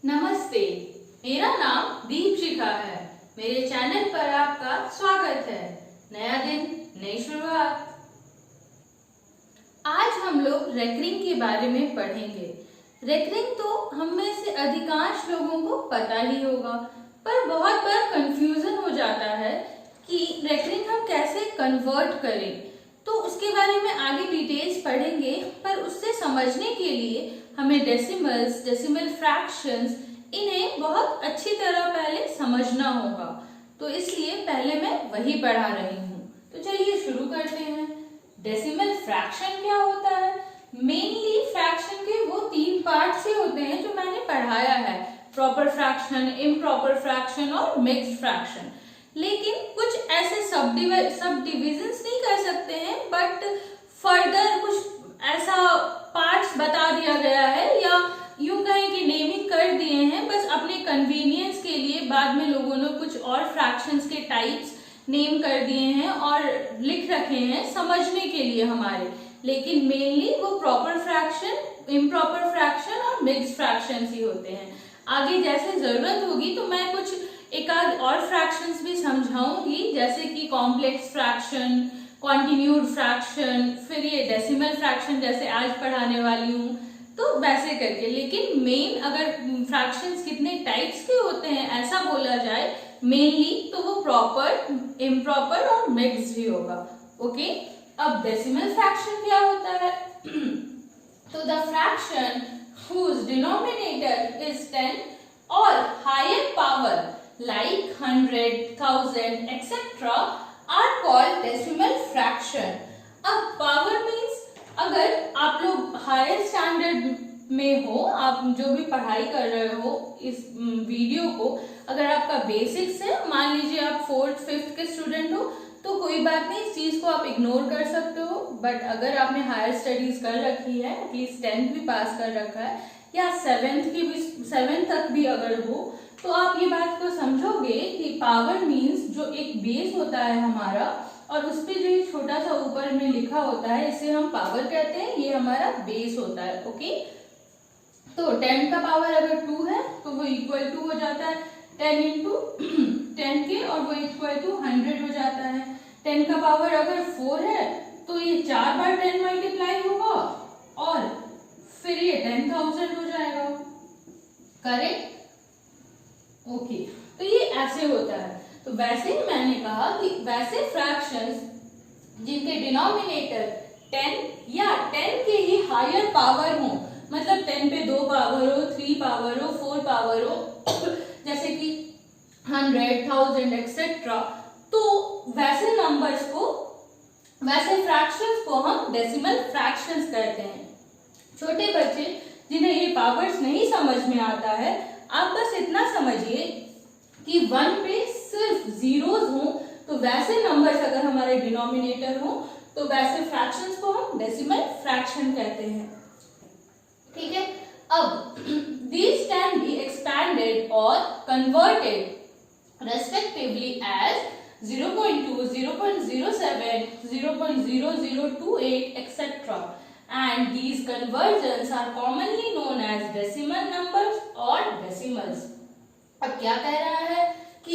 नमस्ते, मेरा नाम दीपशिखा है। मेरे चैनल पर आपका स्वागत है। नया दिन, नई शुरुआत। आज हम लोग रेकरिंग के बारे में पढ़ेंगे। रेकरिंग तो हम में से अधिकांश लोगों को पता ही होगा, पर बहुत बार कंफ्यूजन हो जाता है कि रेकरिंग हम कैसे कन्वर्ट करें। तो उसके बारे में आगे डिटेल्स पढ़ेंगे, पर उससे समझने के लिए हमें डेसिमल्स, डेसिमल फ्रैक्शंस, इन्हें बहुत अच्छी तरह पहले समझना होगा। तो इसलिए पहले मैं वही पढ़ा रही हूँ। तो चलिए शुरू करते हैं। डेसिमल फ्रैक्शन क्या होता है? मेनली फ्रैक्शन के वो 3 पार्ट से होते हैं जो मैंने पढ़ाया है, प्रॉपर फ्रैक्शन, इम्प्रॉपर फ्रैक्शन और मिक्स्ड फ्रैक्शन। लेकिन कुछ ऐसे सब डिविजन्स नहीं कर सकते हैं, बट फर्दर कुछ ऐसा पार्ट्स बता दिया गया है, या यूं कहें कि नेमिंग कर दिए हैं बस अपने कन्वीनियंस के लिए। बाद में लोगों ने कुछ और फ्रैक्शंस के टाइप्स नेम कर दिए हैं और लिख रखे हैं समझने के लिए हमारे। लेकिन मेनली वो प्रॉपर फ्रैक्शन, इम्प्रॉपर फ्रैक्शन और मिक्स्ड फ्रैक्शंस ही होते हैं। आगे जैसे जरूरत होगी तो मैं कुछ एक आध और फ्रैक्शंस भी समझाऊंगी, जैसे कि कॉम्प्लेक्स फ्रैक्शन, कॉन्टिन्यूड फ्रैक्शन, फिर ये डेसिमल फ्रैक्शन जैसे आज पढ़ाने वाली हूँ, तो वैसे करके। लेकिन मेन अगर फ्रैक्शंस कितने टाइप्स के होते हैं ऐसा बोला जाए मेनली, तो वो प्रॉपर, इम्प्रॉपर और मिक्स्ड ही होगा। ओके, अब डेसिमल फ्रैक्शन क्या होता है? तो the fraction whose denominator is 10 or higher power like 100, 1000, etc. are called decimal fraction. अब पावर मीन्स अगर आप लोग हायर स्टैंडर्ड में हो, आप जो भी पढ़ाई कर रहे हो इस वीडियो को, अगर आपका बेसिक्स है, मान लीजिए आप 4th, 5th के स्टूडेंट हो, तो कोई बात नहीं, इस चीज को आप इग्नोर कर सकते हो। बट अगर आपने हायर स्टडीज कर रखी है, एटलीस्ट 10th भी पास कर रखा है, या 7th तक भी अगर हो, तो आप ये बात को समझोगे कि पावर मीन्स जो एक बेस होता है हमारा, और उस पे जो एक छोटा सा ऊपर में लिखा होता है, इसे हम पावर कहते हैं, ये हमारा बेस होता है। ओके, तो 10 का पावर अगर 2 है तो वो इक्वल टू हो जाता है 10 इंटू 10 के, और वो इक्वल टू 100 हो जाता है। 10 का पावर अगर 4 है तो ये 4 बार 10 मल्टीप्लाई होगा और फिर ये 10,000 हो जाएगा। करेक्ट? ओके, तो ये ऐसे होता है। तो वैसे ही मैंने कहा कि वैसे फ्रैक्शंस जिनके डिनोमिनेटर 10 या 10 के ही हायर पावर हो, मतलब 10 पे 2 पावर हो, 3 पावर हो, 4 पावर हो, जैसे कि 100, 1000 एक्सेट्रा, तो वैसे नंबर्स को, वैसे फ्रैक्शंस को हम डेसिमल फ्रैक्शंस कहते हैं। छोटे बच्चे जिन्हें ये पावर्स नहीं समझ में आता है, आप बस इतना समझिए कि 1 पे सिर्फ जीरोस हो, तो वैसे नंबर्स अगर हमारे डिनोमिनेटर हो, तो वैसे फ्रैक्शंस को हम डेसिमल फ्रैक्शन कहते हैं। ठीक है, अब these can be expanded or converted respectively as 0.2, 0.07, 0.0028, etc. And these conversions are commonly known as decimal numbers or decimals. अब क्या कह रहा है कि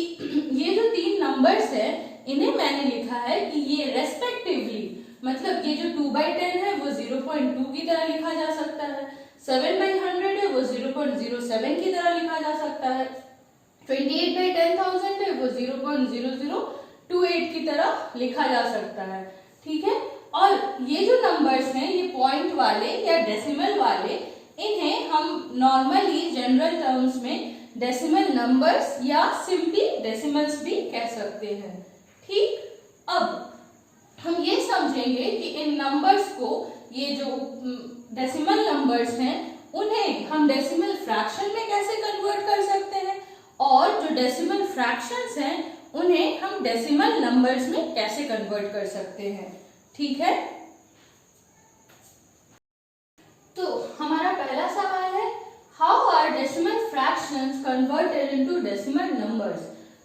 ये जो 3 नंबर्स है, इन्हें मैंने लिखा है कि ये रेस्पेक्टिवली, मतलब ये जो 2/10 है वो 0.2 की तरह लिखा जा सकता है, 7/100 है वो 0.07 की तरह लिखा जा सकता है, 28/10,000 है वो 0.0028 की तरह लिखा जा सकता है। ठीक है, और ये जो नंबर्स हैं, ये पॉइंट वाले या डेसिमल वाले, इन्हें हम नॉर्मली जनरल टर्म्स में डेसिमल नंबर्स या सिंपली डेसिमल्स भी कह सकते हैं। ठीक, अब हम ये समझेंगे कि इन नंबर्स को, ये जो डेसिमल नंबर्स हैं, उन्हें हम डेसिमल फ्रैक्शन में कैसे कन्वर्ट कर सकते हैं, और जो डेसिमल फ्रैक्शंस हैं उन्हें हम डेसिमल नंबर्स में कैसे कन्वर्ट कर सकते हैं। ठीक है, तो हमारा पहला सवाल है, how are decimal fractions converted into decimal numbers?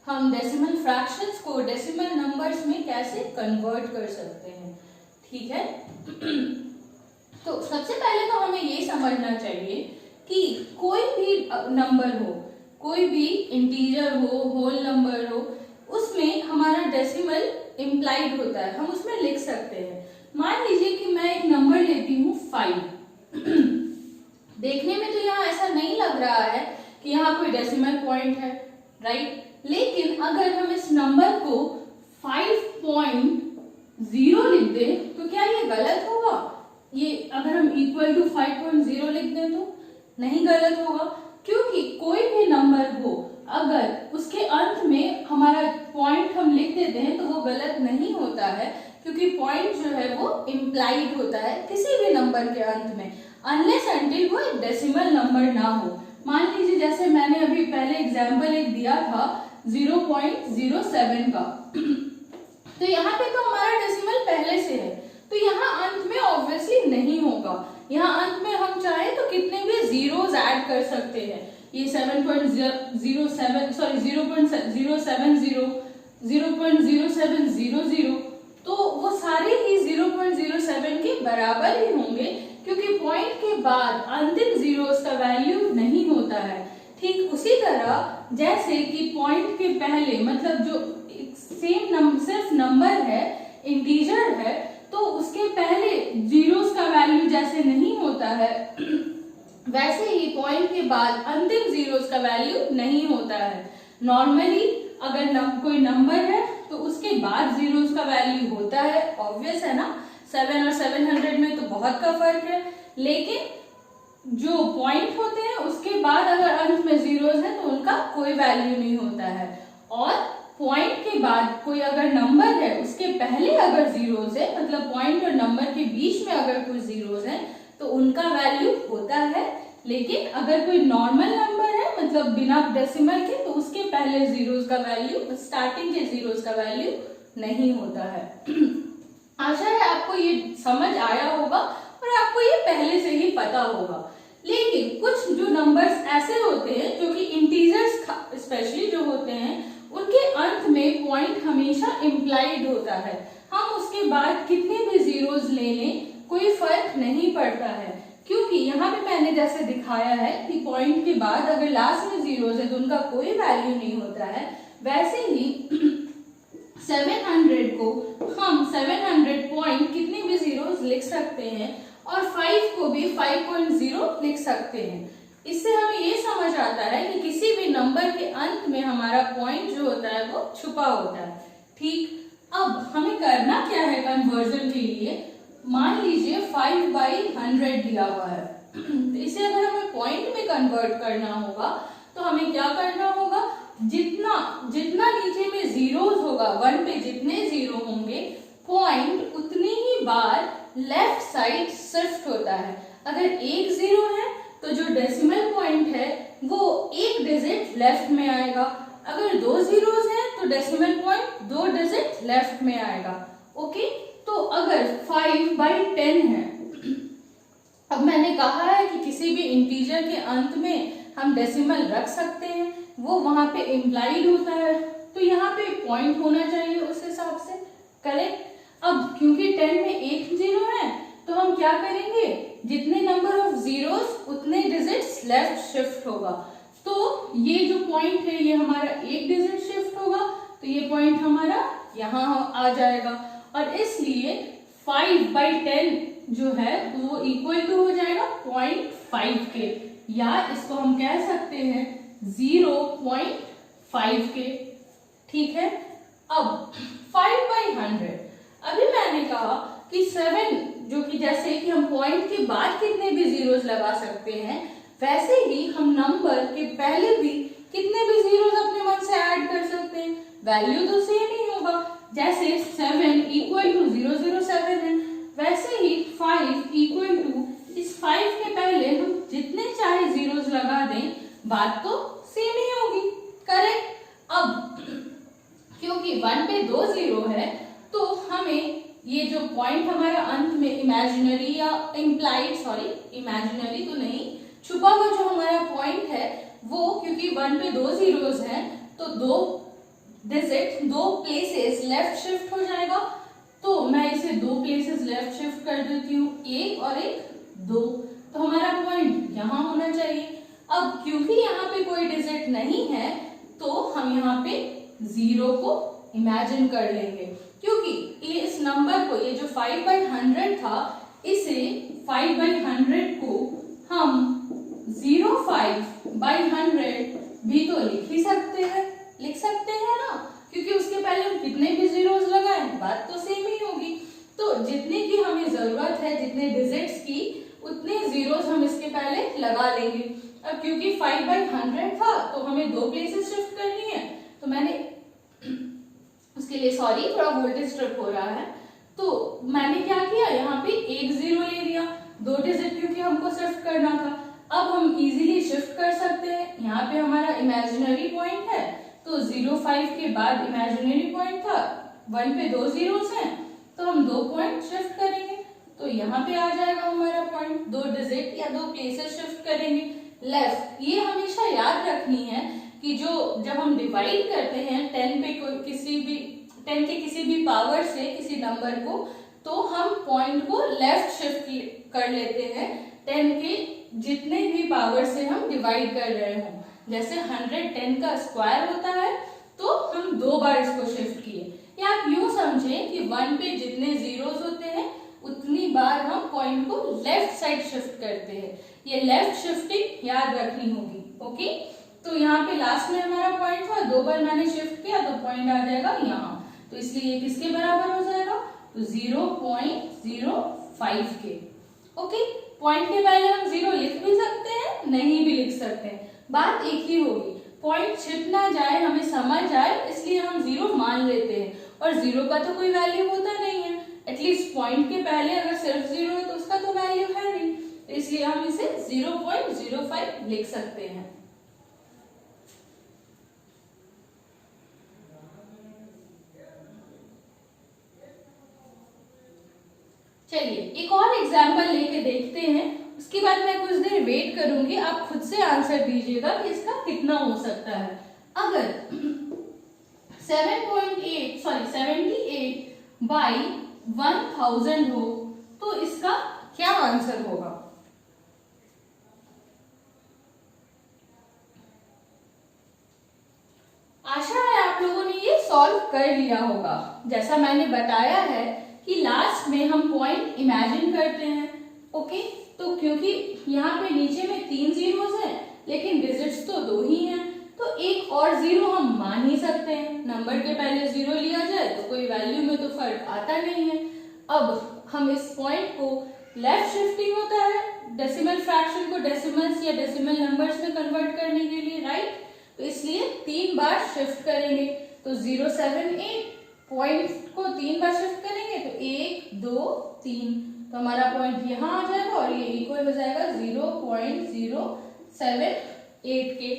हम डेसिमल फ्रैक्शंस को डेसिमल नंबर्स में कैसे कन्वर्ट कर सकते हैं? ठीक है, तो सबसे पहले तो हमें ये समझना चाहिए कि कोई भी नंबर हो, कोई भी इंटीजर हो, होल नंबर हो, उसमें हमारा डेसिमल इम्प्लाइड होता है, हम उसमें लिख सकते हैं। मान लीजिए कि मैं एक नंबर लेती हूँ 5। देखने में तो यहाँ ऐसा नहीं लग रहा है कि यहाँ कोई डेसिमल पॉइंट है, राइट? लेकिन अगर हम इस नंबर को 5.0 लिख दें तो क्या ये गलत होगा? ये अगर हम इक्वल टू 5.0 लिख दें तो नहीं गलत होगा, क्योंकि कोई भी नंबर हो अगर उसके अंत में हमारा पॉइंट हम लिख देते हैं तो वो गलत नहीं होता है, क्योंकि पॉइंट जो है वो इम्प्लाइड होता है किसी भी नंबर के अंत में, अनलेस अनटिल वो एक डेसिमल नंबर ना हो। मान लीजिए जैसे मैंने अभी पहले एग्जाम्पल एक दिया था 0.07 का, तो यहाँ पे तो हमारा डेसिमल पहले से है, तो यहाँ अंत में ऑब्वियसली नहीं होगा। यहाँ अंत में हम चाहे तो कितने भी जीरोस ऐड कर सकते हैं, ये 7.07 सॉरी 0.070 0.0700, तो वो सारे ही 0.07 के बराबर ही होंगे, क्योंकि पॉइंट के बाद अंतिम जीरोस का वैल्यू नहीं होता है। ठीक उसी तरह जैसे कि पॉइंट के पहले मतलब जो सेम सिर्फ नंबर है, इंटीजर है, तो उसके पहले जीरोस का वैल्यू जैसे नहीं होता है, वैसे ही पॉइंट के बाद अंतिम जीरोस का वैल्यू नहीं होता है। नॉर्मली अगर कोई नंबर है तो उसके बाद जीरोस का वैल्यू होता है, ऑब्वियस है ना, 7 और 700 में तो बहुत का फर्क है। लेकिन जो पॉइंट होते हैं उसके बाद अगर अंत में जीरोस है तो उनका कोई वैल्यू नहीं होता है, और पॉइंट के बाद कोई अगर नंबर है उसके पहले अगर जीरोस है, मतलब पॉइंट और नंबर के बीच में अगर कोई जीरोस है तो उनका वैल्यू होता है। लेकिन अगर कोई नॉर्मल नंबर है मतलब बिना डेसिमल के, तो उसके पहले जीरोस का वैल्यू, स्टार्टिंग के जीरोस का वैल्यू नहीं होता है। आशा है आपको ये समझ आया होगा और आपको ये पहले से ही पता होगा। लेकिन कुछ जो नंबर्स ऐसे होते हैं जो कि इंटीजर्स स्पेशली जो होते हैं, उनके अंत में पॉइंट हमेशा इम्प्लाइड होता है, हम उसके बाद कितने भी जीरोस ले लें कोई फर्क नहीं पड़ता है, क्योंकि यहाँ पे मैंने जैसे दिखाया है कि पॉइंट के बाद अगर लास्ट में जीरोस है तो उनका कोई वैल्यू नहीं होता है। वैसे ही 700 को हम 700 पॉइंट कितने भी जीरोस लिख सकते हैं, और 5 को भी 5.0 लिख सकते हैं। इससे हमें ये समझ आता है कि किसी भी नंबर के अंत में हमारा पॉइंट जो होता है वो छुपा होता है। ठीक, अब हमें करना क्या है कन्वर्जन के लिए? मान लीजिए 5/100 दिया हुआ है, तो इसे अगर हमें पॉइंट में कन्वर्ट करना होगा तो हमें क्या करना होगा? जितना नीचे में जीरोस होगा, 1 पे जितने जीरो होंगे, पॉइंट उतनी ही बार लेफ्ट साइड शिफ्ट होता है। अगर एक जीरो है तो जो डेसिमल पॉइंट है वो एक डिजिट लेफ्ट में आएगा, अगर 2 जीरोस हैं तो डेसिमल पॉइंट 2 डिजिट लेफ्ट में आएगा। ओके, तो अगर 5/10 है, अब मैंने कहा है कि किसी भी इंटीजर के अंत में हम डेसिमल रख सकते हैं, वो वहां पे इम्प्लाइड होता है, तो यहाँ पे पॉइंट होना चाहिए उस हिसाब से, करेक्ट? अब क्योंकि 10 में एक जीरो है तो हम क्या करेंगे? जितने नंबर ऑफ जीरोस उतने डिजिट्स लेफ्ट शिफ्ट होगा, तो ये जो पॉइंट है ये हमारा एक डिजिट शिफ्ट होगा, तो ये पॉइंट हमारा यहाँ आ जाएगा, और इसलिए 5/10 जो है वो इक्वल टू हो जाएगा 0.5 के, या इसको हम कह सकते हैं 0.5 के। ठीक है, अब 5/100, अभी मैंने कहा कि 7 जो कि जैसे कि हम पॉइंट के बाद कितने भी जीरोस लगा सकते हैं, वैसे ही हम नंबर के पहले भी कितने भी जीरोस अपने मन से ऐड कर सकते हैं, वैल्यू तो सेम ही होगा। जैसे 7 इक्वल टू 007 है, वैसे ही 5 इक्वल टू, इस 5 के पहले हम जितने चाहे जीरोस लगा दें, बात तो सेम ही होगी, करेक्ट? अब क्योंकि 1 पे 2 जीरो है तो हमें ये जो पॉइंट हमारा अंत में इमेजिनरी या इम्प्लाइड, सॉरी इमेजिनरी तो नहीं, छुपा हुआ जो हमारा पॉइंट है वो, क्योंकि 1 पे 2 जीरोस हैं तो 2 डिजिट 2 प्लेसेस लेफ्ट शिफ्ट हो जाएगा, तो मैं इसे 2 प्लेसेस लेफ्ट शिफ्ट कर देती हूँ, 1 और 1 2, तो हमारा पॉइंट यहाँ होना चाहिए। अब क्योंकि यहाँ पे कोई डिजिट नहीं है तो हम यहाँ पे 0 को इमेजिन कर लेंगे, क्योंकि ये इस नंबर को, ये जो 5/100 था, इसे 5/100 को हम 05/100 भी तो लिख ही सकते हैं, लिख सकते हैं ना, क्योंकि उसके पहले हम कितने भी जीरोस लगाएं बात तो सेम ही होगी। तो जितने की हमें जरूरत है, जितने डिजिट्स की, उतने जीरोस हम इसके पहले लगा लेंगे। अब क्योंकि 5/100 था तो हमें 2 प्लेसेस शिफ्ट करनी है, तो मैंने उसके लिए सॉरी थोड़ा वोल्टेज ट्रिप हो रहा है, तो मैंने क्या किया, यहाँ पे एक 0 ले लिया, 2 डिजिट क्योंकि हमको शिफ्ट करना था। अब हम इजीली शिफ्ट कर सकते हैं, यहाँ पे हमारा इमेजिनरी पॉइंट है तो 05 के बाद इमेजिनरी पॉइंट था, 1 पे 2 जीरोस हैं तो हम 2 पॉइंट शिफ्ट करेंगे, तो यहाँ पे आ जाएगा हमारा पॉइंट, 2 डिजिट या 2 प्लेसेस शिफ्ट करेंगे लेफ्ट। ये हमेशा याद रखनी है कि जब हम डिवाइड करते हैं 10 के किसी भी पावर से किसी नंबर को, तो हम पॉइंट को लेफ्ट शिफ्ट कर लेते हैं 10 के जितने भी पावर से हम डिवाइड कर रहे हो। जैसे 110 का स्क्वायर होता है तो हम 2 बार इसको शिफ्ट किए, या आप यूं समझें कि 1 पे जितने जीरोस होते हैं उतनी बार हम पॉइंट को लेफ्ट साइड शिफ्ट करते हैं। ये लेफ्ट शिफ्टिंग याद रखनी होगी। ओके, तो यहाँ पे लास्ट में हमारा पॉइंट था, 2 बार मैंने शिफ्ट किया तो पॉइंट आ जाएगा यहाँ, तो इसलिए ये किसके बराबर हो जाएगा, तो 0.05 के। ओके, पॉइंट के पहले हम 0 लिख भी सकते हैं, नहीं भी लिख सकते हैं, बात एक ही होगी, पॉइंट छिप ना जाए, हमें समझ आए, इसलिए हम 0 मान लेते हैं। और 0 का तो कोई वैल्यू होता नहीं है, एटलीस्ट पॉइंट के पहले अगर सिर्फ 0 है तो उसका तो वैल्यू है नहीं, इसलिए हम इसे 0.05 लिख सकते हैं। चलिए एक और एग्जाम्पल लेके देखते हैं, उसके बाद मैं कुछ देर वेट करूंगी, आप खुद से आंसर दीजिएगा कि इसका कितना हो सकता है। अगर 78/1000 हो तो इसका क्या आंसर होगा। आशा है आप लोगों ने ये सॉल्व कर लिया होगा। जैसा मैंने बताया है कि लास्ट में हम पॉइंट इमेजिन करते हैं। ओके, तो क्योंकि यहाँ पे नीचे में 3 जीरोस हैं लेकिन डिजिट्स तो 2 ही हैं, तो एक और 0 हम मान ही सकते हैं। नंबर के पहले 0 लिया जाए तो कोई वैल्यू में तो फर्क आता नहीं है। अब हम इस पॉइंट को लेफ्ट शिफ्टिंग होता है डेसिमल फ्रैक्शन को डेसिमल्स या डेसिमल नंबर्स में कन्वर्ट करने के लिए, राइट, तो इसलिए 3 बार शिफ्ट करेंगे, तो 078 पॉइंट को 3 बार शिफ्ट करेंगे तो 1 2 3, तो हमारा पॉइंट यहाँ आ जाएगा और ये इक्वल हो जाएगा 0.078 के।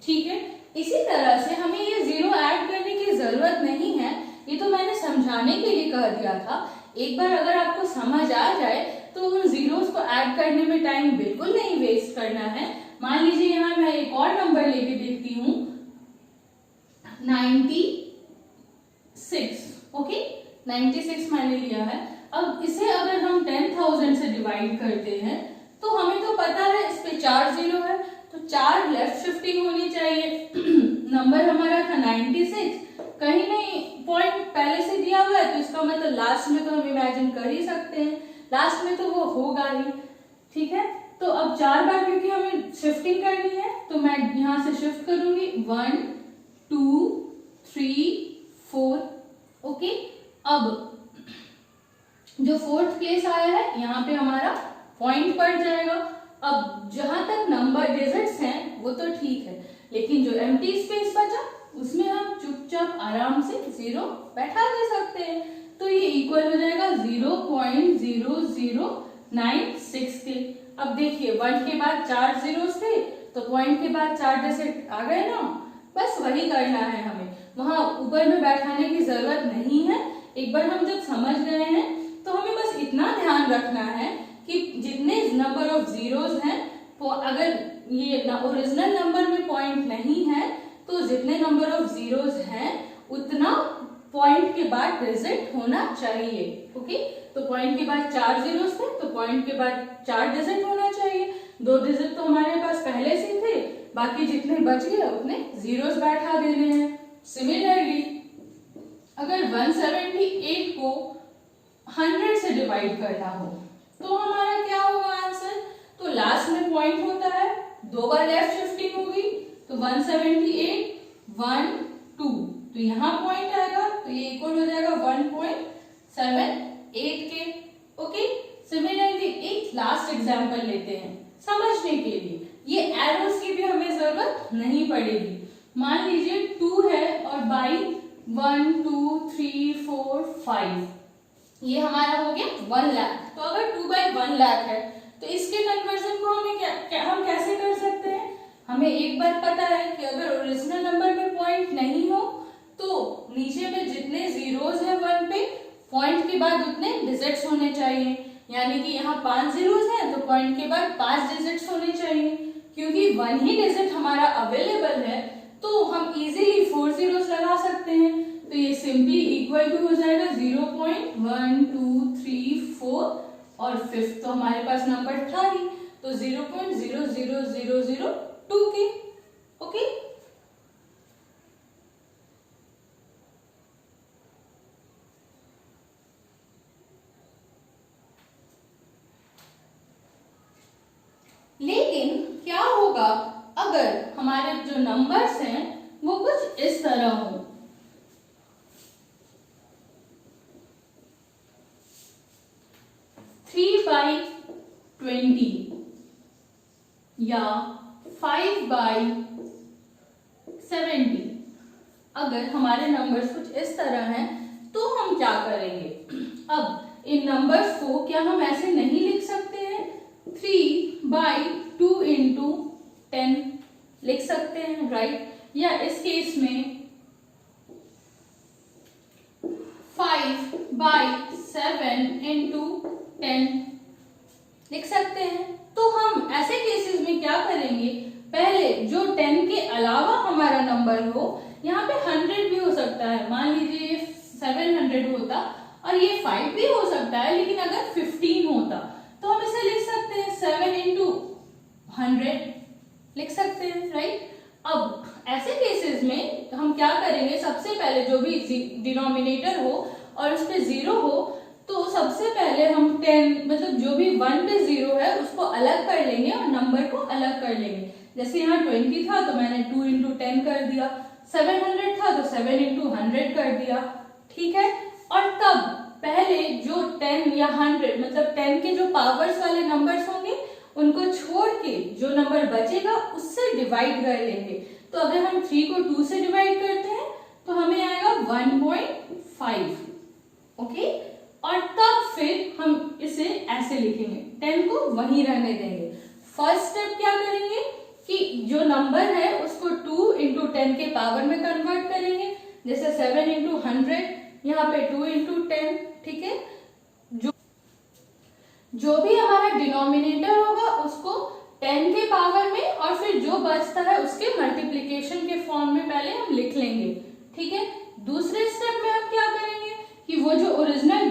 ठीक है, इसी तरह से हमें ये 0 ऐड करने की जरूरत नहीं है, ये तो मैंने समझाने के लिए कह दिया था। एक बार अगर आपको समझ आ जाए तो उन जीरोस को ऐड करने में टाइम बिल्कुल नहीं वेस्ट करना है। मान लीजिए यहाँ मैं एक और नंबर लेके देखती हूँ 96। ओके, 96 मैंने लिया है। अब इसे अगर हम 10,000 से डिवाइड करते हैं तो हमें तो पता है इस पे 4 जीरो है, तो 4 लेफ्ट शिफ्टिंग होनी चाहिए। नंबर हमारा था 96, कहीं नहीं पॉइंट पहले से दिया हुआ है तो इसका मतलब लास्ट में तो हम इमेजिन कर ही सकते हैं, लास्ट में तो वो होगा ही। ठीक है, तो अब 4 बार क्योंकि हमें शिफ्टिंग करनी है तो मैं यहां से शिफ्ट करूंगी 1 2 3 4। ओके, अब जो 4th प्लेस आया है यहाँ पे हमारा पॉइंट पड़ जाएगा। अब जहां तक नंबर डिजिट्स हैं वो तो ठीक है, लेकिन जो एम्प्टी स्पेस बचा उसमें हम चुपचाप आराम से 0 बैठा दे सकते हैं, तो ये इक्वल हो जाएगा 0.0096 के। अब देखिए 1 के बाद 4 जीरोस थे तो पॉइंट के बाद 4 डिजिट आ गए ना, बस वही करना है हमें, वहां ऊपर में बैठाने की जरूरत नहीं है। एक बार हम जब समझ गए हैं तो हमें बस इतना ध्यान रखना है कि जितने नंबर ऑफ जीरोस हैं, अगर ये ओरिजिनल नंबर में पॉइंट नहीं है तो जितने नंबर ऑफ जीरोस हैं उतना पॉइंट के बाद डिजिट होना चाहिए। ओके, तो पॉइंट के बाद 4 जीरोस थे तो पॉइंट के बाद 4 डिजिट होना चाहिए, 2 डिजिट तो हमारे पास पहले से थे, बाकी जितने बच गए उतने जीरोस बैठा देने हैं। सिमिलरली अगर 178 को 100 से डिवाइड करना हो तो हमारा क्या होगा आंसर? तो लास्ट में पॉइंट होता है, 2 बार लेफ्ट शिफ्टिंग होगी, तो 178 1 2, तो यहाँ पॉइंट आएगा, तो ये इक्वल हो जाएगा 1.78 के। ओके, सिमिलरली एक लास्ट एग्जांपल लेते हैं समझने के लिए, ये एरोस की भी हमें जरूरत नहीं पड़ेगी। मान लीजिए 2 है और बाई 1 2 3 4 5, ये हमारा हो गया 1 लाख। तो अगर 2/1 लाख है तो इसके कन्वर्जन को हमें हम कैसे कर सकते हैं? हमें एक बात पता है कि अगर ओरिजिनल नंबर में पॉइंट नहीं हो तो नीचे में जितने जीरोस है 1 पे, पॉइंट के बाद उतने डिजिट्स होने चाहिए। यानी कि यहाँ 5 जीरोस है तो पॉइंट के बाद 5 डिजिट्स होने चाहिए। क्योंकि 1 ही डिजिट हमारा अवेलेबल है तो हम इजीली 4 जीरोस लगा सकते हैं। तो ये सिंपली इक्वल टू हो जाएगा 0.1234 और फिफ्थ तो हमारे पास नंबर था ही, तो 0.00002 के। ओके, लेकिन क्या होगा अगर हमारे जो नंबर्स हैं वो कुछ इस तरह हो? थ्री बाई 20 या 5/70, अगर हमारे नंबर्स कुछ इस तरह हैं तो हम क्या करेंगे? अब इन नंबर्स को क्या हम ऐसे नहीं लिख सकते हैं? 3/2 × 10 लिख सकते हैं, राइट? या इस केस में 5/7 × 10 लिख सकते हैं। तो हम ऐसे केसेस में क्या करेंगे? पहले जो 10 के अलावा हमारा नंबर हो, यहाँ पे 100 भी हो सकता है, मान लीजिए ये 700 होता और ये 5 भी हो सकता है, लेकिन अगर 15 होता तो हम इसे लिख सकते हैं 7 × 100 लिख सकते हैं, राइट? अब ऐसे केसेस में हम क्या करेंगे? सबसे पहले जो भी डिनोमिनेटर हो और उस पे 0 हो तो सबसे पहले हम 10 मतलब जो भी 1 पे 0 है उसको अलग कर लेंगे और नंबर को अलग कर लेंगे। जैसे यहाँ 20 था तो मैंने 2 × 10 कर दिया, 700 था तो 7 × 100 कर दिया, ठीक है? और तब पहले जो 10 या 100 मतलब 10 के जो पावर्स वाले नंबर्स होंगे उनको छोड़ के जो नंबर बचेगा उससे डिवाइड कर लेंगे। तो अगर हम 3 को 2 से डिवाइड करते हैं तो हमें आएगा 1.5, ओके? और तब फिर हम इसे ऐसे लिखेंगे, 10 को वहीं रहने देंगे। फर्स्ट स्टेप क्या करेंगे कि जो नंबर है उसको 2 × 10 के पावर में कन्वर्ट करेंगे, जैसे 7 × 100, यहाँ पे 2 × 10, ठीक है? जो भी हमारा डिनोमिनेटर होगा उसको 10 के पावर में और फिर जो बचता है उसके मल्टीप्लिकेशन के फॉर्म में पहले हम लिख लेंगे, ठीक है? दूसरे स्टेप में हम क्या करेंगे कि वो जो ओरिजिनल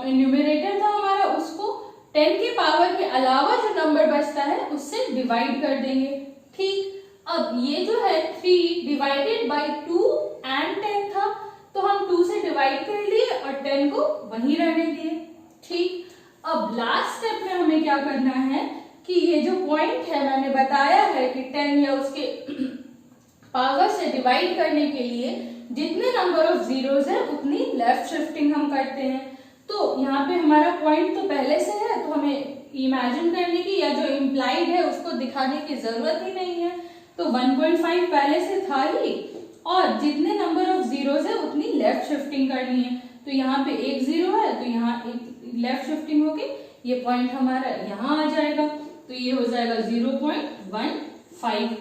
न्यूमरेटर था हमारा उसको 10 के पावर के अलावा जो नंबर बचता है उससे डिवाइड कर देंगे, ठीक? अब ये जो है 3/2 and 10 था तो हम 2 से डिवाइड कर लिए और 10 को वहीं रहने दिए, ठीक? अब लास्ट स्टेप में हमें क्या करना है कि ये जो पॉइंट है मैंने बताया है कि 10 या उसके पावर से डिवाइड करने के लिए जितने नंबर ऑफ जीरोस है उतनी लेफ्ट शिफ्टिंग हम करते हैं। तो यहाँ पे हमारा पॉइंट तो पहले से है तो हमें इमेजिन करने की या जो इम्प्लाइड है उसको दिखाने की जरूरत ही नहीं है। तो 1.5 पहले से था ही और जितने नंबर ऑफ जीरोस है उतनी लेफ्ट शिफ्टिंग करनी है। तो यहाँ पे एक जीरो है तो यहाँ एक लेफ्ट शिफ्टिंग होके ये पॉइंट हमारा यहाँ आ जाएगा, तो ये हो जाएगा 0.15।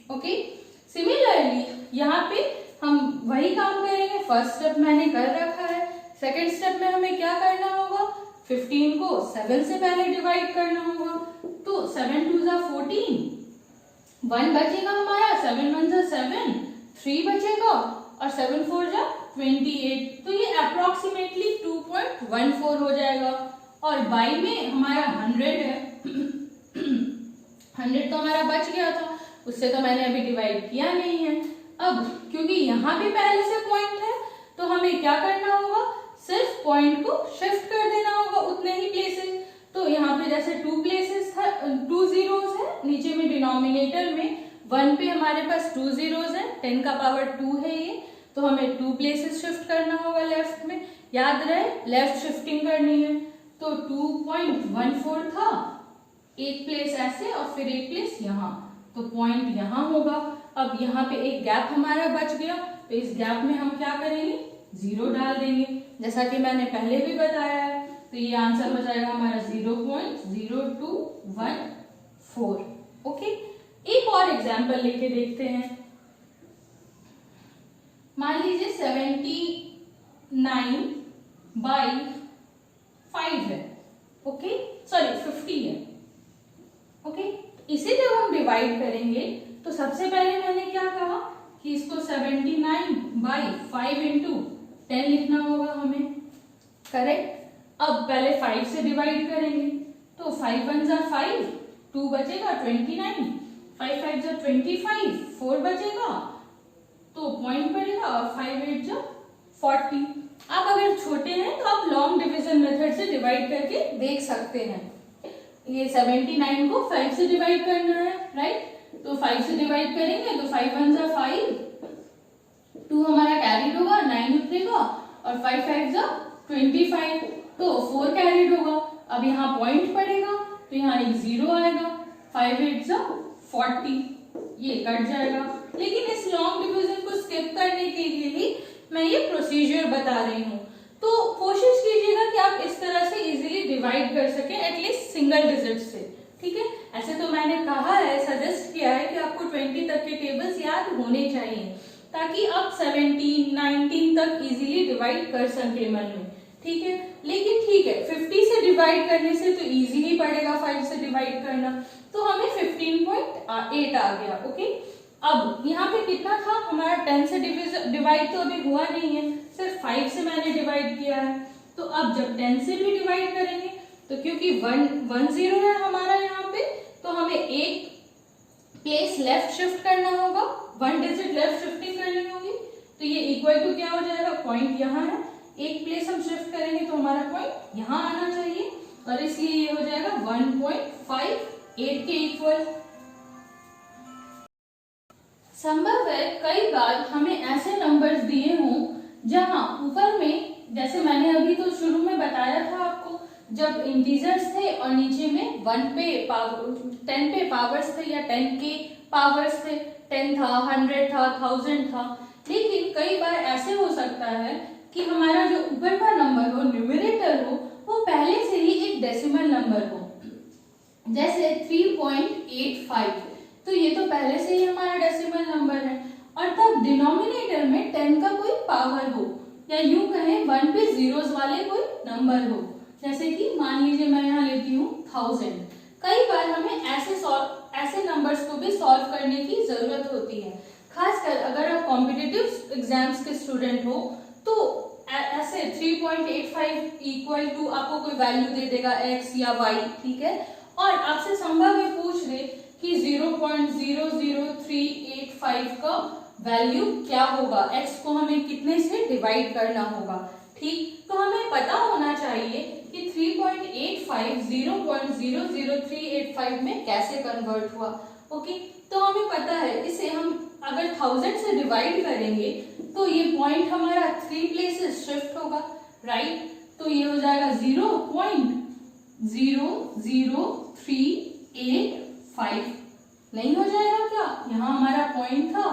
ओके, सिमिलरली यहाँ पे हम वही काम करेंगे। फर्स्ट स्टेप मैंने कर रखा है, सेकेंड स्टेप में हमें क्या करना होगा, 15 को 7 से पहले डिवाइड करना होगा। तो 7 2 = 14, 1 बचेगा हमारा, 7 1 = 7, 3 बचेगा और 7 4 = 28। तो ये अप्रोक्सीमेटली 2.14 हो जाएगा। और बाई में हमारा 100 है 100 तो हमारा बच गया था, उससे तो मैंने अभी डिवाइड किया नहीं है। अब क्योंकि यहाँ भी पहले से पॉइंट है तो हमें क्या करना होगा, सिर्फ पॉइंट को शिफ्ट कर देना होगा उतने ही प्लेसेस। तो यहाँ पे जैसे 2 प्लेसेस था, 2 जीरोस है, नीचे में डिनोमिनेटर में 1 पे हमारे पास 2 जीरोस है, 10 का पावर 2 है ये, तो हमें 2 प्लेसेस शिफ्ट करना होगा लेफ्ट में। याद रहे लेफ्ट शिफ्टिंग करनी है, तो 2.14 था, एक प्लेस ऐसे और फिर एक प्लेस यहाँ, तो पॉइंट यहाँ होगा। अब यहाँ पे एक गैप हमारा बच गया, तो इस गैप में हम क्या करेंगे, 0 डाल देंगे, जैसा कि मैंने पहले भी बताया है। तो ये आंसर हो जाएगा हमारा 0.0214। ओके, एक और एग्जाम्पल लेके देखते हैं। मान लीजिए 79/5 है, ओके, सॉरी 50 है। ओके, इसे जब हम डिवाइड करेंगे तो सबसे पहले मैंने क्या कहा कि इसको 79/5 इंटू 10 लिखना होगा हमें, करेक्ट। अब पहले 5 से डिवाइड करेंगे, तो 5 1 जा 5, 2 बचेगा 29, 5 5 जा 25, 4 बचेगा तो पॉइंट पड़ेगा, और 5 8 जा 40। आप अगर छोटे हैं तो आप लॉन्ग डिवीजन मेथड से डिवाइड करके देख सकते हैं। ये 79 को 5 से डिवाइड करना है, राइट, तो 5 से डिवाइड करेंगे तो 5 1 जा 5, 2 हमारा कैरीड होगा, 9 उतरेगा, और 5 5 जा 25, तो 4 कैरीड होगा। अब यहाँ पॉइंट पड़ेगा तो यहाँ एक 0 आएगा, 5 8 जा 40, ये कट जाएगा। लेकिन इस लॉन्ग डिवीजन को स्किप करने के लिए ही मैं ये प्रोसीजर बता रही हूँ, तो कोशिश कीजिएगा कि आप इस तरह से इजीली डिवाइड कर सकें, एटलीस्ट सिंगल डिजिट से, ठीक है। ऐसे तो मैंने कहा है, सजेस्ट किया है कि आपको 20 तक के टेबल्स याद होने चाहिए, ताकि आप 17 19 तक इजीली डिवाइड कर सके मन में, ठीक है। लेकिन ठीक है, 50 से डिवाइड करने से तो इजी ही पड़ेगा 5 से डिवाइड करना, तो हमें 15.8 आ गया। ओके, अब यहाँ पे कितना था हमारा, 10 से डिवाइड तो अभी हुआ नहीं है, सिर्फ 5 से मैंने डिवाइड किया है। तो अब जब 10 से भी डिवाइड करेंगे तो क्योंकि 1 0 है हमारा यहाँ पे, तो हमें एक प्लेस लेफ्ट शिफ्ट करना होगा, 1 डिजिट लेफ्ट शिफ्टिंग करनी होगी। तो ये इक्वल टू क्या हो जाएगा, पॉइंट यहाँ है, एक प्लेस हम शिफ्ट करेंगे तो हमारा पॉइंट यहाँ आना चाहिए, और इसलिए ये हो जाएगा 1.58 के इक्वल। संभव है कई बार हमें ऐसे नंबर्स दिए हों जहां ऊपर में, जैसे मैंने अभी तो शुरू में बताया था आपको, जब इंटीजर्स थे और नीचे में 1 पे पावर 10 पे पावर्स थे या 10 के पावर्स थे, 10 था, 100 था, 1000 था। लेकिन कई बार ऐसे हो सकता है कि हमारा जो ऊपर का नंबर हो, न्यूमरेटर हो, वो पहले से ही एक डेसिमल नंबर हो, जैसे 3.85, तो ये तो पहले से ही हमारा डेसिमल नंबर है, और तब डिनोमिनेटर में 10 का कोई पावर हो, या यूं कहें 1 पे जीरोस वाले कोई नंबर हो, जैसे कि मान लीजिए मैं यहाँ लेती हूँ 1000। कई बार हमें ऐसे नंबर्स को भी सॉल्व करने की जरूरत होती है, खासकर अगर आप कॉम्पिटिटिव एग्जाम्स के स्टूडेंट हो, तो ऐसे 3.85 इक्वल टू आपको कोई वैल्यू दे देगा x या y, ठीक है, और आपसे संभव है पूछ दे कि 0.00385 का वैल्यू क्या होगा, x को हमें कितने से डिवाइड करना होगा, ठीक। तो हमें पता होना चाहिए कि 3.85 0.00385 में कैसे कन्वर्ट हुआ। ओके, तो हमें पता है, इसे हम अगर 1000 से डिवाइड करेंगे तो ये पॉइंट हमारा 3 प्लेसेस शिफ्ट होगा, राइट। तो ये हो जाएगा 0.00385, नहीं हो जाएगा क्या, यहाँ हमारा पॉइंट था,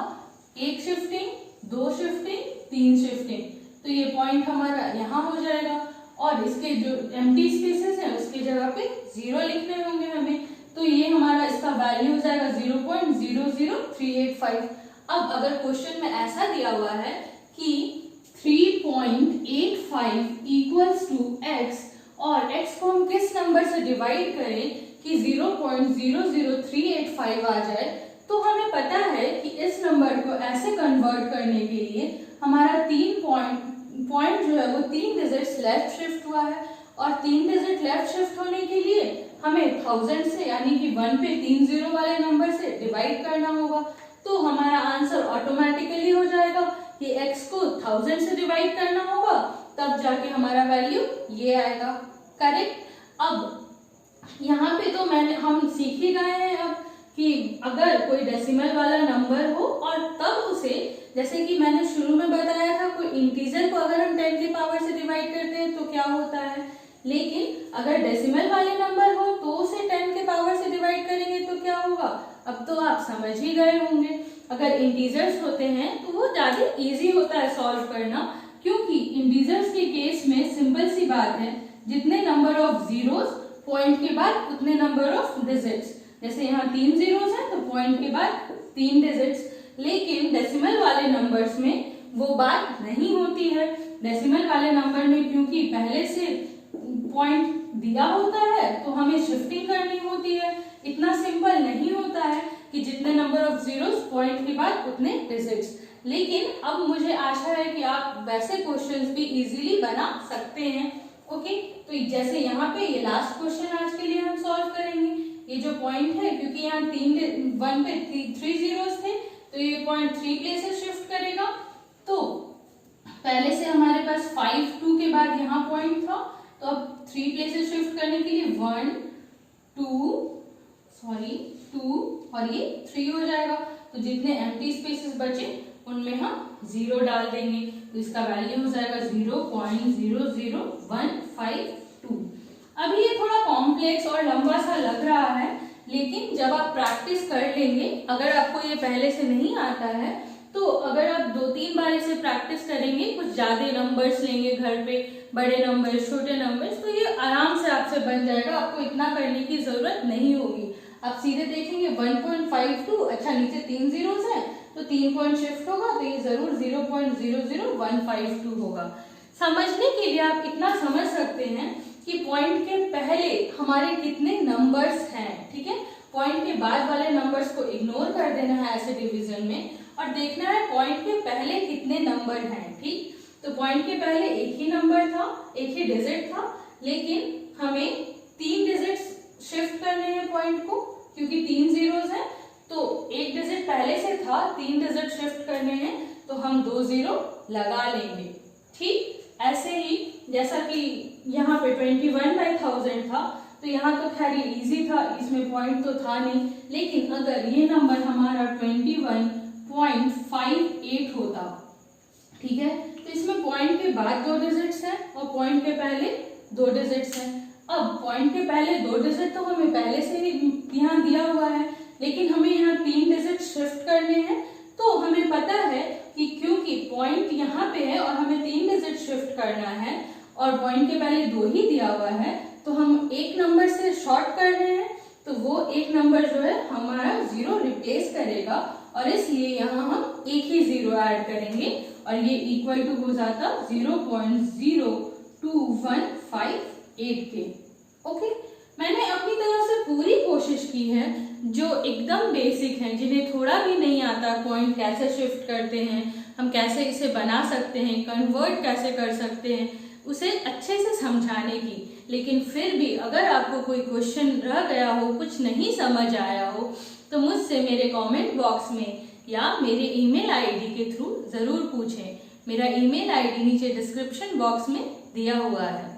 1 शिफ्टिंग, 2 शिफ्टिंग, 3 शिफ्टिंग, तो ये पॉइंट हमारा यहाँ हो जाएगा, और इसके जो एम्प्टी स्पेसेस हैं उसकी जगह पे 0 लिखने होंगे हमें, तो ये हमारा इसका वैल्यू हो जाएगा 0.00385। अब अगर क्वेश्चन में ऐसा दिया हुआ है कि 3.85 इक्वल्स टू x, और x को हम किस नंबर से डिवाइड करें कि 0.00385 आ जाए, तो हमें पता है कि इस नंबर को ऐसे कन्वर्ट करने के लिए हमारा 3 पॉइंट जो है वो 3 डिजिट्स लेफ्ट शिफ्ट हुआ है, और 3 डिजिट लेफ्ट शिफ्ट होने के लिए हमें 1000 से यानी कि 1 पे 3 जीरो वाले नंबर से डिवाइड करना होगा। तो हमारा आंसर ऑटोमेटिकली हो जाएगा कि x को 1000 से डिवाइड करना होगा, तब जाके हमारा वैल्यू ये आएगा। करेक्ट। अब यहाँ पे तो हम सीख ही गए हैं अब कि अगर कोई डेसिमल वाला नंबर हो और तब उसे, जैसे कि मैंने शुरू में बताया था, कोई इंटीजर को अगर हम 10 की पावर से डिवाइड करते हैं तो क्या होता है, लेकिन अगर डेसिमल वाले नंबर हो तो उसे 10 के पावर से डिवाइड करेंगे तो क्या होगा। अब तो आप समझ ही गए होंगे। अगर इंटीजर्स होते हैं तो वो ज्यादा इजी होता है सॉल्व करना, क्योंकि इंटीजर्स के केस में सिंपल सी बात है, जितने नंबर ऑफ जीरोस पॉइंट के बाद उतने नंबर ऑफ डिजिट्स। जैसे यहाँ 3 जीरोस हैं तो पॉइंट के बाद 3 डिजिट्स। लेकिन डेसिमल वाले नंबर्स में वो बात नहीं होती है। डेसिमल वाले नंबर में क्योंकि पहले से पॉइंट दिया होता है तो हमें शिफ्टिंग करनी होती है। इतना सिंपल नहीं होता है कि जितने नंबर ऑफ जीरोस पॉइंट के बाद उतने डिजिट्स। लेकिन अब मुझे आशा है कि आप वैसे क्वेश्चंस भी इजीली बना सकते हैं। ओके, तो जैसे यहाँ पे ये लास्ट क्वेश्चन आज के लिए हम सॉल्व करेंगे। ये जो पॉइंट है, क्योंकि यहाँ 1 पे 3 जीरोस थे तो ये पॉइंट 3 प्लेसेस शिफ्ट करेगा। तो पहले से हमारे पास 5 2 के बाद यहाँ पॉइंट था, तो अब 3 प्लेसेस शिफ्ट करने के लिए 1 2 और ये 3 हो जाएगा। तो जितने एम्प्टी स्पेसेस बचे उनमें हम 0 डाल देंगे, तो इसका वैल्यू हो जाएगा 0.00152। अभी ये थोड़ा कॉम्प्लेक्स और लंबा सा लग रहा है, लेकिन जब आप प्रैक्टिस कर लेंगे, अगर आपको ये पहले से नहीं आता है तो अगर आप 2-3 बार इसे प्रैक्टिस करेंगे, कुछ ज्यादा नंबर्स लेंगे घर पे, बड़े नंबर्स छोटे नंबर्स, तो ये आराम से आपसे बन जाएगा। आपको इतना करने की जरूरत नहीं होगी। आप सीधे देखेंगे 1.52, अच्छा नीचे 3 जीरोस हैं तो 3 पॉइंट शिफ्ट होगा, तो ये जरूर 0.00152 होगा। समझने के लिए आप इतना समझ सकते हैं कि पॉइंट के पहले हमारे कितने नंबर्स हैं। ठीक है, पॉइंट के बाद वाले नंबर्स को इग्नोर कर देना है ऐसे डिवीजन में, और देखना है पॉइंट के पहले कितने नंबर हैं। ठीक, तो पॉइंट के पहले एक ही नंबर था, एक ही डिजिट था, लेकिन हमें 3 डिजिट्स शिफ्ट करने हैं पॉइंट को, क्योंकि 3 जीरोस हैं तो एक डिजिट पहले से था, 3 डिजिट शिफ्ट करने हैं तो हम 2 जीरो लगा लेंगे। ठीक, ऐसे ही जैसा कि यहाँ पे 21/1000 था, तो यहाँ तो खैर ये इजी था, इसमें पॉइंट तो था नहीं। लेकिन अगर ये नंबर हमारा 21.58 होता, ठीक है, तो इसमें पॉइंट के बाद 2 डिजिट्स हैं और पॉइंट के पहले 2 डिजिट्स हैं। अब पॉइंट के पहले 2 डिजिट तो हमें पहले से ही यहाँ दिया हुआ है, लेकिन हमें यहाँ 3 डिजिट शिफ्ट करने हैं। तो हमें पता है कि क्योंकि पॉइंट यहाँ पे है और हमें 3 डिजिट शिफ्ट करना है और पॉइंट के पहले 2 ही दिया हुआ है, तो हम एक नंबर से शॉर्ट कर रहे हैं, तो वो एक नंबर जो है हमारा 0 रिप्लेस करेगा, और इसलिए यहाँ हम एक ही 0 ऐड करेंगे और ये इक्वल टू हो जाता 0.02158 के। ओके, मैंने अपनी तरफ से पूरी कोशिश की है, जो एकदम बेसिक हैं, जिन्हें थोड़ा भी नहीं आता पॉइंट कैसे शिफ्ट करते हैं, हम कैसे इसे बना सकते हैं, कन्वर्ट कैसे कर सकते हैं, उसे अच्छे से समझाने की। लेकिन फिर भी अगर आपको कोई क्वेश्चन रह गया हो, कुछ नहीं समझ आया हो, तो मुझसे मेरे कमेंट बॉक्स में या मेरे ईमेल आईडी के थ्रू जरूर पूछें। मेरा ईमेल आईडी नीचे डिस्क्रिप्शन बॉक्स में दिया हुआ है।